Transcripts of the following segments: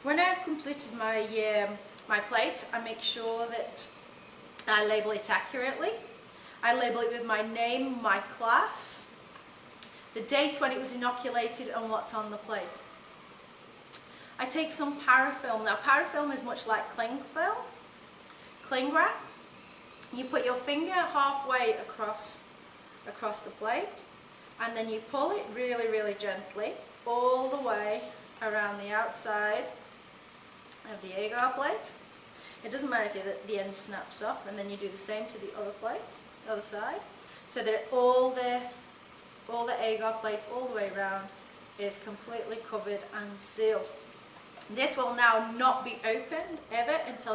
When I've completed my plate, I make sure that I label it accurately. I label it with my name, my class, the date when it was inoculated and what's on the plate. I take some parafilm. Now parafilm is much like cling wrap. You put your finger halfway across the plate and then you pull it really, really gently all the way around the outside of the agar plate. It doesn't matter if the end snaps off, and then you do the same to the other plate, the other side, so that all the agar plate all the way around is completely covered and sealed. This will now not be opened ever until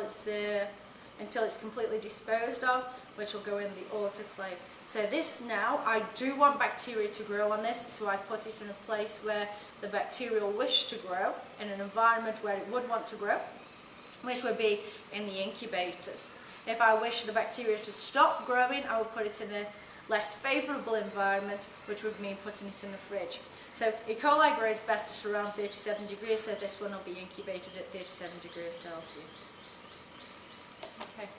it's completely disposed of, which will go in the autoclave. So this now, I do want bacteria to grow on this, so I put it in a place where the bacteria will wish to grow, in an environment where it would want to grow, which would be in the incubators. If I wish the bacteria to stop growing, I will put it in a less favourable environment, which would mean putting it in the fridge. So E. coli grows best at around 37 degrees, so this one will be incubated at 37 degrees Celsius. Okay.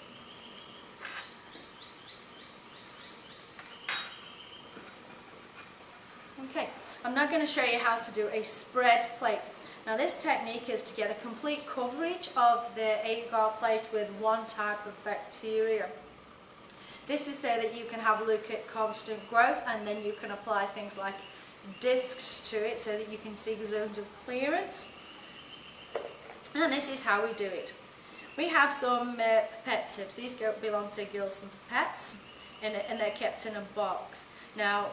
Okay, I'm now going to show you how to do a spread plate. Now this technique is to get a complete coverage of the agar plate with one type of bacteria. This is so that you can have a look at constant growth, and then you can apply things like discs to it so that you can see the zones of clearance. And this is how we do it. We have some pipette tips. These belong to Gilson pipettes, and they're kept in a box. Now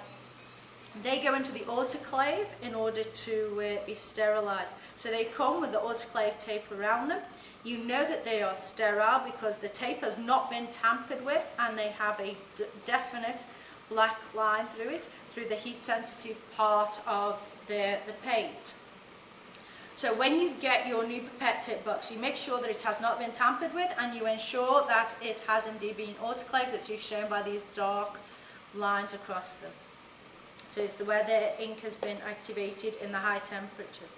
they go into the autoclave in order to be sterilised. So they come with the autoclave tape around them. You know that they are sterile because the tape has not been tampered with, and they have a definite black line through it, through the heat sensitive part of the paint. So when you get your new pipette tip box, you make sure that it has not been tampered with, and you ensure that it has indeed been autoclaved, which is shown by these dark lines across them. So it's where the ink has been activated in the high temperatures.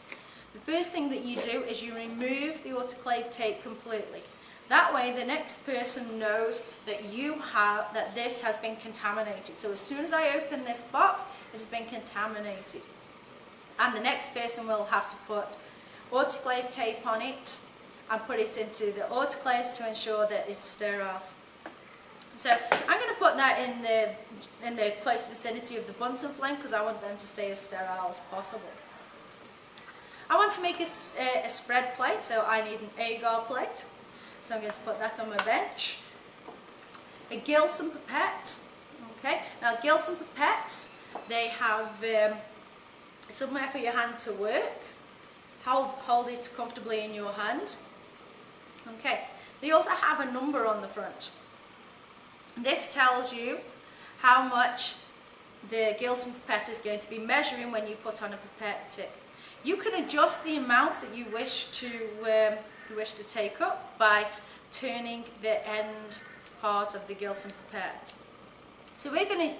The first thing that you do is you remove the autoclave tape completely. That way the next person knows that this has been contaminated. So as soon as I open this box, it has been contaminated. And the next person will have to put autoclave tape on it and put it into the autoclaves to ensure that it's sterile. So I'm going to put that in the close vicinity of the Bunsen flame because I want them to stay as sterile as possible. I want to make a spread plate, so I need an agar plate. So I'm going to put that on my bench. A Gilson pipette. Okay. Now Gilson pipettes, they have somewhere for your hand to work. Hold it comfortably in your hand. Okay. They also have a number on the front. This tells you how much the Gilson pipette is going to be measuring when you put on a pipette tip. You can adjust the amounts that you wish to take up by turning the end part of the Gilson pipette. So we're going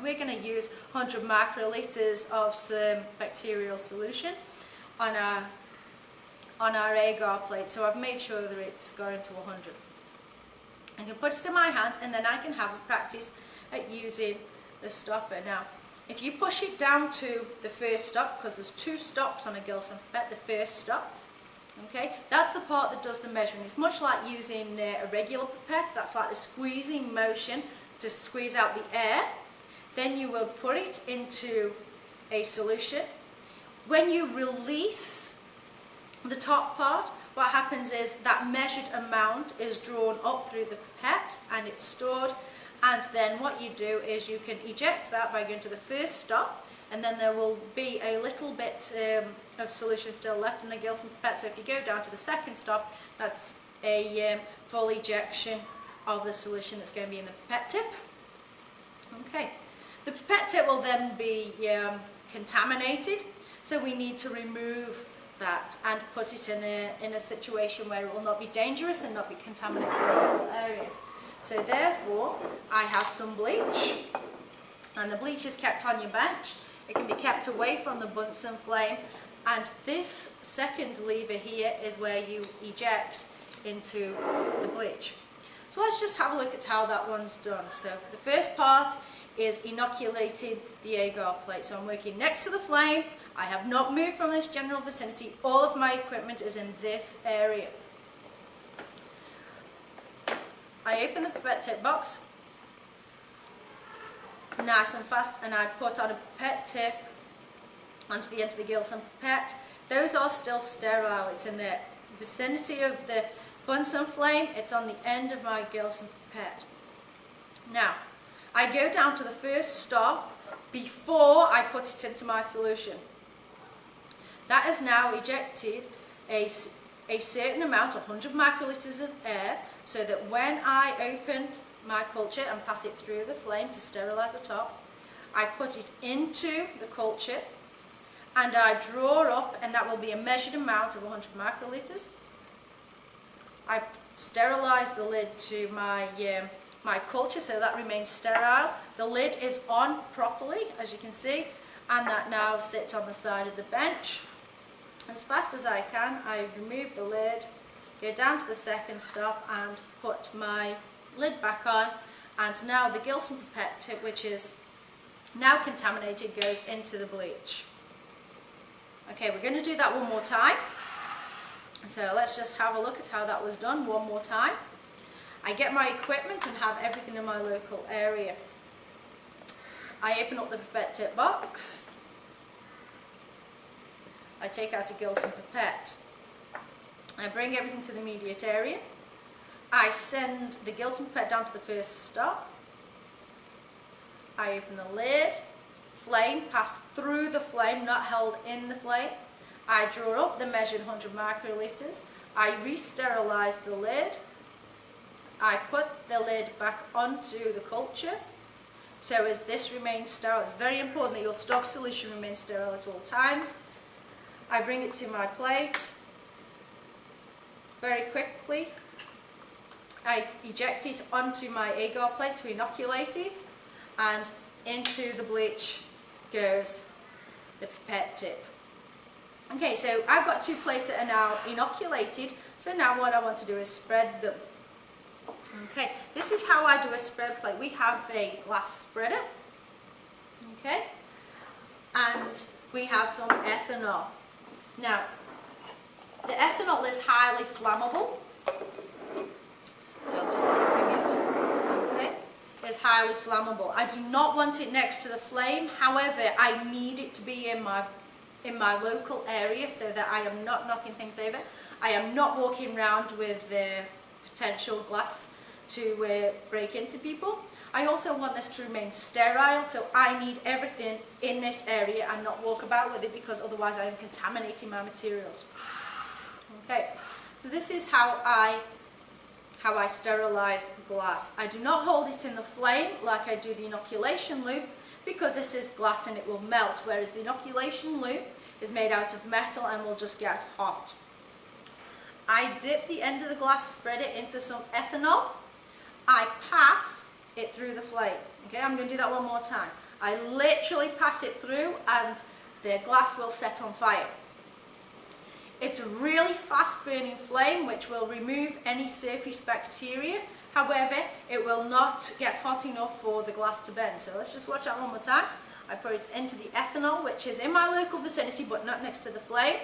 to use 100 microliters of some bacterial solution on our agar plate. So I've made sure that it's going to 100. I can put it in my hand, and then I can have a practice at using the stopper. Now, if you push it down to the first stop, because there's two stops on a Gilson pipette, the first stop, okay, that's the part that does the measuring. It's much like using a regular pipette. That's like the squeezing motion to squeeze out the air. Then you will put it into a solution. When you release the top part, what happens is that measured amount is drawn up through the pipette and it's stored, and then what you do is you can eject that by going to the first stop, and then there will be a little bit of solution still left in the Gilson pipette. So if you go down to the second stop, that's a full ejection of the solution that's going to be in the pipette tip. Okay, the pipette tip will then be contaminated, so we need to remove that and put it in a situation where it will not be dangerous and not be contaminated in the whole area. So therefore, I have some bleach, and the bleach is kept on your bench. It can be kept away from the Bunsen flame, And this second lever here is where you eject into the bleach. So let's just have a look at how that one's done. So the first part is inoculating the agar plate. So I'm working next to the flame. I have not moved from this general vicinity. All of my equipment is in this area. I open the pipette tip box nice and fast, and I put on a pipette tip onto the end of the Gilson pipette. Those are still sterile. It's in the vicinity of the Bunsen flame. It's on the end of my Gilson pipette. Now, I go down to the first stop before I put it into my solution. That has now ejected a certain amount, 100 microliters of air, so that when I open my culture and pass it through the flame to sterilise the top, I put it into the culture and I draw up, and that will be a measured amount of 100 microliters. I sterilise the lid to my culture so that remains sterile. The lid is on properly, as you can see, and that now sits on the side of the bench. As fast as I can, I remove the lid, go down to the second stop and put my lid back on, and now the Gilson pipette tip, which is now contaminated, goes into the bleach. Okay, we're going to do that one more time. So let's just have a look at how that was done one more time. I get my equipment and have everything in my local area. I open up the pipette tip box. I take out a Gilson pipette. I bring everything to the immediate area. I send the Gilson pipette down to the first stop. I open the lid. Flame, pass through the flame, not held in the flame. I draw up the measured 100 microliters. I re-sterilise the lid. I put the lid back onto the culture. So as this remains sterile, it's very important that your stock solution remains sterile at all times. I bring it to my plate. Very quickly, I eject it onto my agar plate to inoculate it, and into the bleach goes the pipette tip. Okay, so I've got two plates that are now inoculated, so now what I want to do is spread them. Okay, this is how I do a spread plate. We have a glass spreader, okay, and we have some ethanol. Now, the ethanol is highly flammable, so I'm just moving it, okay, it's highly flammable. I do not want it next to the flame, however, I need it to be in my local area so that I am not knocking things over. I am not walking around with the potential glass to break into people. I also want this to remain sterile, so I need everything in this area and not walk about with it, because otherwise I am contaminating my materials. Okay, so this is how I sterilise glass. I do not hold it in the flame like I do the inoculation loop, because this is glass and it will melt, whereas the inoculation loop is made out of metal and will just get hot. I dip the end of the glass spreader into some ethanol. I pass it through the flame. Okay, I'm going to do that one more time. I literally pass it through and the glass will set on fire. It's a really fast burning flame which will remove any surface bacteria. However, it will not get hot enough for the glass to bend. So let's just watch that one more time. I put it into the ethanol, which is in my local vicinity but not next to the flame.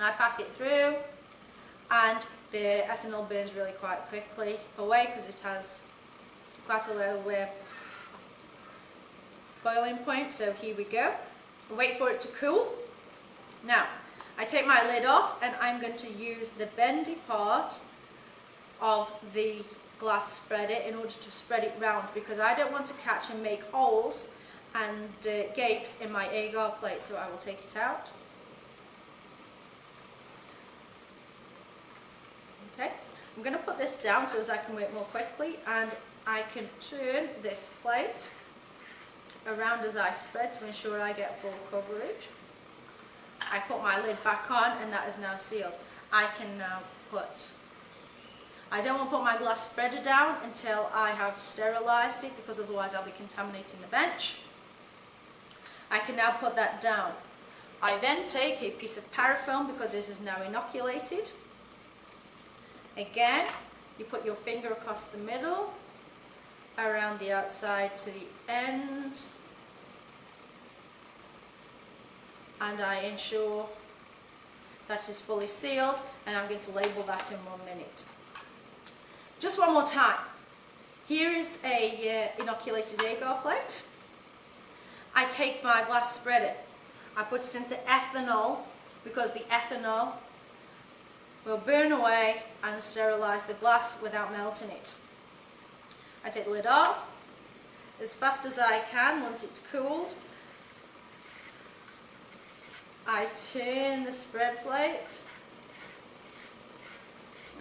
I pass it through, and the ethanol burns really quite quickly away because it has quite a low boiling point. So here we go. I'll wait for it to cool. Now, I take my lid off and I'm going to use the bendy part of the glass spreader in order to spread it round, because I don't want to catch and make holes and gapes in my agar plate, so I will take it out. Okay, I'm going to put this down so as I can work more quickly, and I can turn this plate around as I spread to ensure I get full coverage. I put my lid back on and that is now sealed. I can now I don't want to put my glass spreader down until I have sterilised it, because otherwise I'll be contaminating the bench. I can now put that down. I then take a piece of parafilm, because this is now inoculated. Again, you put your finger across the middle, around the outside to the end, and I ensure that is fully sealed, and I'm going to label that in 1 minute. Just one more time. Here is a inoculated agar plate. I take my glass spreader, I put it into ethanol, because the ethanol will burn away and sterilise the glass without melting it. I take the lid off as fast as I can once it's cooled. I turn the spread plate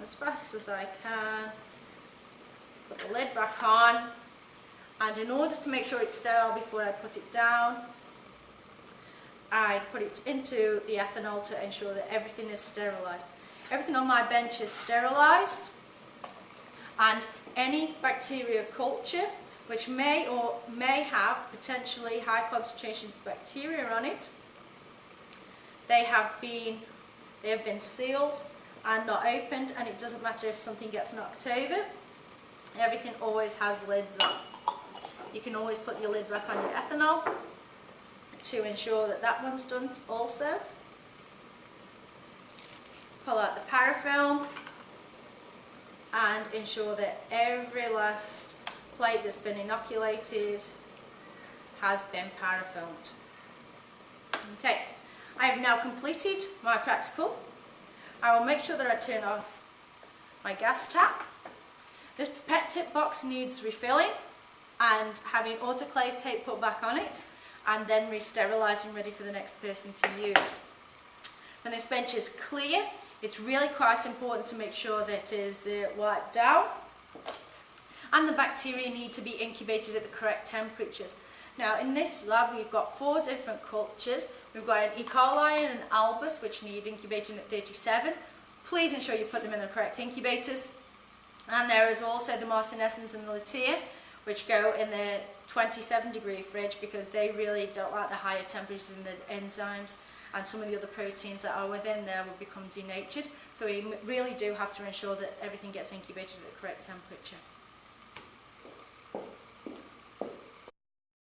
as fast as I can, put the lid back on, and in order to make sure it's sterile before I put it down, I put it into the ethanol to ensure that everything is sterilised. Everything on my bench is sterilised, and any bacteria culture which may have potentially high concentrations of bacteria on it, they have been sealed and not opened, and it doesn't matter if something gets knocked over. Everything always has lids on. You can always put your lid back on your ethanol to ensure that that one's done also. Pull out the parafilm and ensure that every last plate that's been inoculated has been parafilmed. Okay, I have now completed my practical. I will make sure that I turn off my gas tap. This pipette tip box needs refilling and having autoclave tape put back on it, and then re-sterilising, ready for the next person to use. When this bench is clear, it's really quite important to make sure that it is wiped down, and the bacteria need to be incubated at the correct temperatures. Now in this lab we've got 4 different cultures. We've got an E. coli and an albus, which need incubating at 37. Please ensure you put them in the correct incubators. And there is also the Marcinescens and the Latia, which go in the 27-degree fridge, because they really don't like the higher temperatures, and the enzymes and some of the other proteins that are within there will become denatured. So we really do have to ensure that everything gets incubated at the correct temperature.